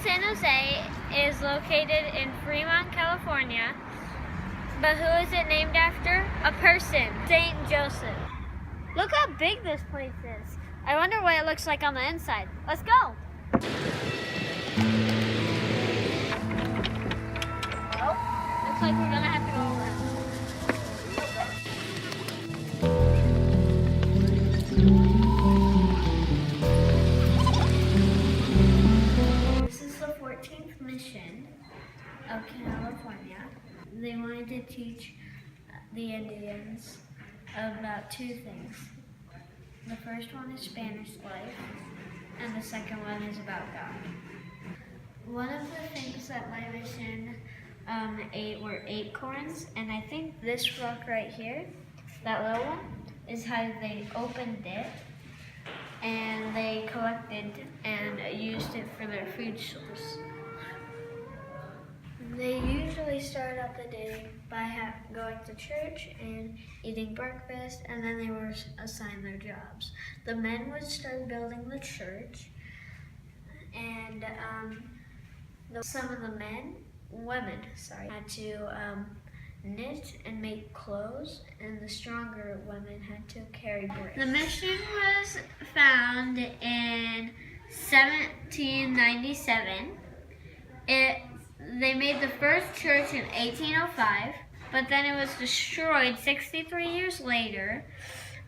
San Jose is located in Fremont, California. But who is it named after? A person, Saint Joseph. Look how big this place is. I wonder what it looks like on the inside. Let's go. Well, looks like we're gonna have to go over. This is the 14th mission of California. They wanted to teach the Indians about two things. The first one is Spanish life, and the second one is about God. One of the things that my mission ate were acorns, and I think this rock right here, that little one, is how they opened it, and they collected and used it for their food source. They usually start out the day by going to church and eating breakfast, and then they were assigned their jobs. The men would start building the church, and some of the women, had to knit and make clothes, and the stronger women had to carry bricks. The mission was found in 1797. They made the first church in 1805, but then it was destroyed 63 years later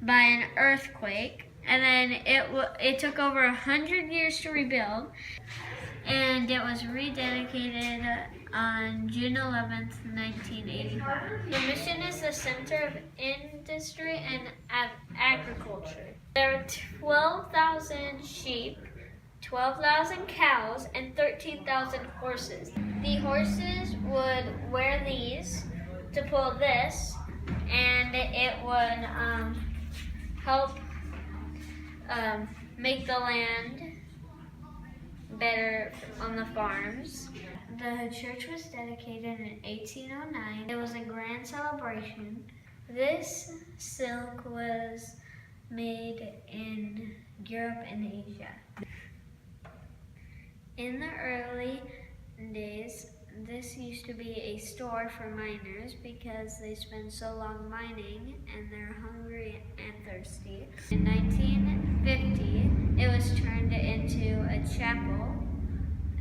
by an earthquake, and then it took over 100 years to rebuild, and it was rededicated on June 11th, 1985. The mission is the center of industry and agriculture. There are 12,000 sheep, 12,000 cows, and 13,000 horses. The horses would wear these to pull this, and it would help make the land better on the farms. The church was dedicated in 1809. It was a grand celebration. This silk was made in Europe and Asia. In the early days, this used to be a store for miners because they spend so long mining and they're hungry and thirsty. In 1950, it was turned into a chapel,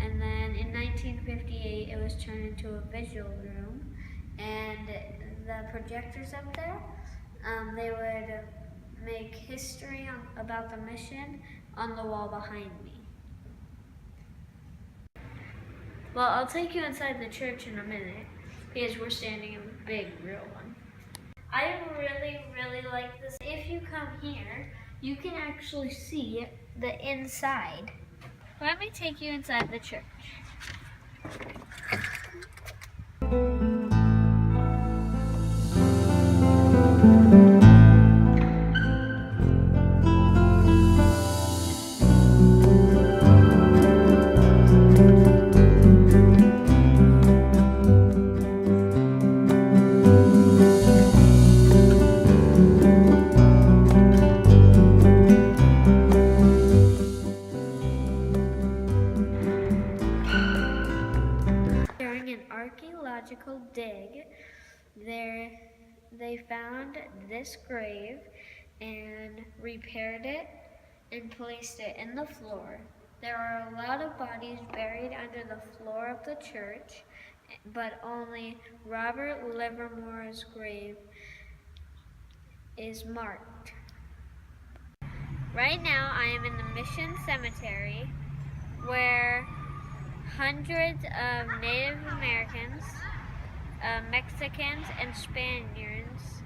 and then in 1958, it was turned into a visual room, and the projectors up there, they would make history about the mission on the wall behind me. Well, I'll take you inside the church in a minute because we're standing in the big, real one. I really, really like this. If you come here, you can actually see the inside. Let me take you inside the church. Archaeological dig, they found this grave and repaired it and placed it in the floor. There are a lot of bodies buried under the floor of the church, but only Robert Livermore's grave is marked. Right now I am in the Mission Cemetery, where hundreds of Native Americans, Mexicans, and Spaniards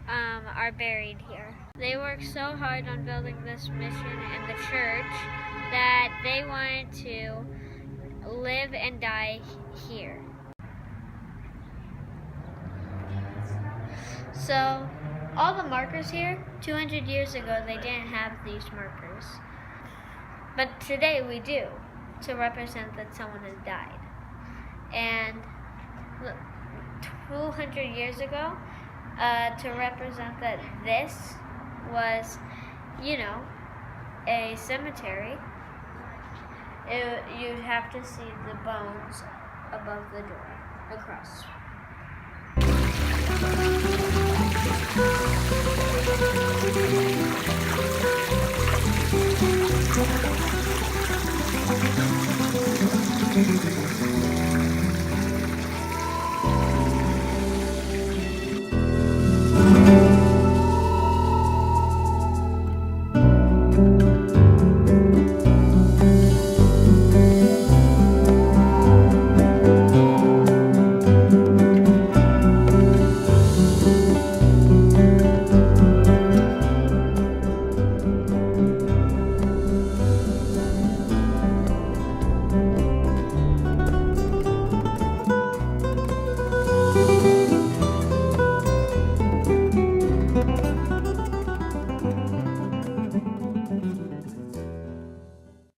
are buried here. They worked so hard on building this mission and the church that they wanted to live and die here. So all the markers here, 200 years ago, they didn't have these markers. But today we do, to represent that someone has died. And 200 years ago, to represent that this was, a cemetery, you'd have to see the bones above the door across.